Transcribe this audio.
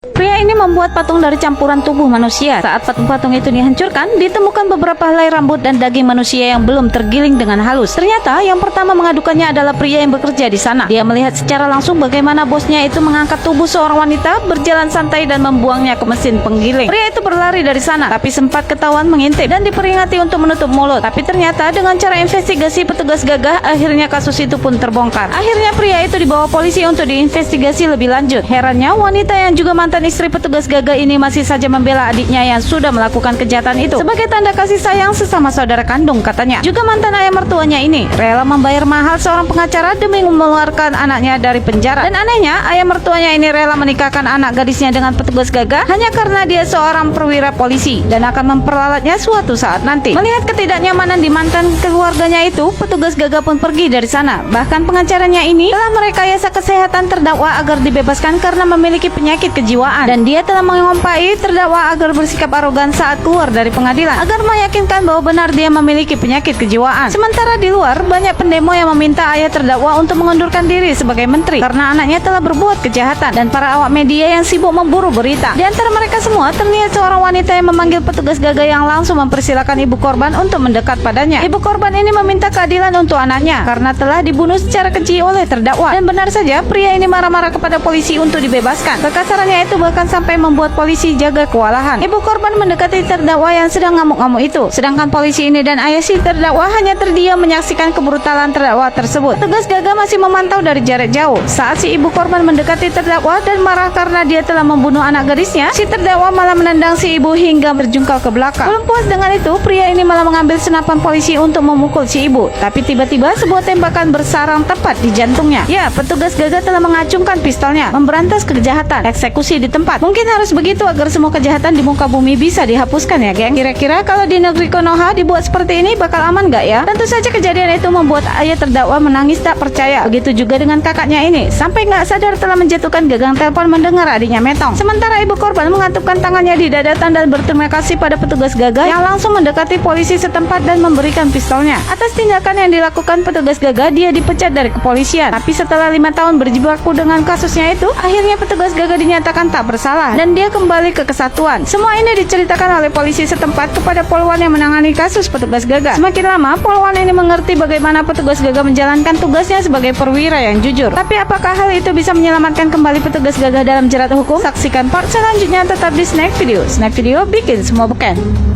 Pria ini membuat patung dari campuran tubuh manusia. Saat patung-patung itu dihancurkan, ditemukan beberapa helai rambut dan daging manusia yang belum tergiling dengan halus. Ternyata yang pertama mengadukannya adalah pria yang bekerja di sana. Dia melihat secara langsung bagaimana bosnya itu mengangkat tubuh seorang wanita, berjalan santai dan membuangnya ke mesin penggiling. Pria itu berlari dari sana, tapi sempat ketahuan mengintip dan diperingati untuk menutup mulut. Tapi ternyata dengan cara investigasi petugas gagah, akhirnya kasus itu pun terbongkar. Akhirnya pria itu dibawa polisi untuk diinvestigasi lebih lanjut. Herannya, wanita yang juga mantan istri petugas gagah ini masih saja membela adiknya yang sudah melakukan kejahatan itu sebagai tanda kasih sayang sesama saudara kandung, katanya. Juga mantan ayah mertuanya ini rela membayar mahal seorang pengacara demi mengeluarkan anaknya dari penjara. Dan anehnya, ayah mertuanya ini rela menikahkan anak gadisnya dengan petugas gagah hanya karena dia seorang perwira polisi dan akan memperalatnya suatu saat nanti. Melihat ketidaknyamanan di mantan keluarganya itu, petugas gagah pun pergi dari sana. Bahkan pengacaranya ini telah merekayasa kesehatan terdakwa agar dibebaskan karena memiliki penyakit kejiwaan. Dan dia telah mengumpai terdakwa agar bersikap arogan saat keluar dari pengadilan agar meyakinkan bahwa benar dia memiliki penyakit kejiwaan. Sementara di luar, banyak pendemo yang meminta ayah terdakwa untuk mengundurkan diri sebagai menteri karena anaknya telah berbuat kejahatan, dan para awak media yang sibuk memburu berita. Di antara mereka semua terlihat seorang wanita yang memanggil petugas gagah yang langsung mempersilahkan ibu korban untuk mendekat padanya. Ibu korban ini meminta keadilan untuk anaknya karena telah dibunuh secara keji oleh terdakwa. Dan benar saja, pria ini marah-marah kepada polisi untuk dibebaskan. Kekasarannya itu bahkan sampai membuat polisi jaga kewalahan. Ibu korban mendekati terdakwa yang sedang ngamuk-ngamuk itu, sedangkan polisi ini dan ayah si terdakwa hanya terdiam menyaksikan kebrutalan terdakwa tersebut. Petugas gagah masih memantau dari jarak jauh. Saat si ibu korban mendekati terdakwa dan marah karena dia telah membunuh anak gadisnya, si terdakwa malah menendang si ibu hingga berjungkal ke belakang. Belum puas dengan itu, pria ini malah mengambil senapan polisi untuk memukul si ibu. Tapi tiba-tiba sebuah tembakan bersarang tepat di jantungnya. Ya, petugas gagah telah mengacungkan pistolnya, memberantas kejahatan, eksekusi di tempat. Mungkin harus begitu agar semua kejahatan di muka bumi bisa dihapuskan ya, geng. Kira-kira kalau di negeri Konoha dibuat seperti ini bakal aman gak ya? Tentu saja kejadian itu membuat ayah terdakwa menangis tak percaya. Begitu juga dengan kakaknya ini, sampai gak sadar telah menjatuhkan gagang telepon mendengar adiknya metong. Sementara ibu korban mengatupkan tangannya di dada dan berterima kasih pada petugas gagah yang langsung mendekati polisi setempat dan memberikan pistolnya. Atas tindakan yang dilakukan petugas gagah, dia dipecat dari kepolisian. Tapi setelah 5 tahun berjibaku dengan kasusnya itu, akhirnya petugas gagah dinyatakan tak bersalah dan dia kembali ke kesatuan. Semua ini diceritakan oleh polisi setempat kepada Polwan yang menangani kasus petugas gagah. Semakin lama, Polwan ini mengerti bagaimana petugas gagah menjalankan tugasnya sebagai perwira yang jujur. Tapi apakah hal itu bisa menyelamatkan kembali petugas gagah dalam jerat hukum? Saksikan part selanjutnya tetap di Snack Video. Snack Video bikin semua beken.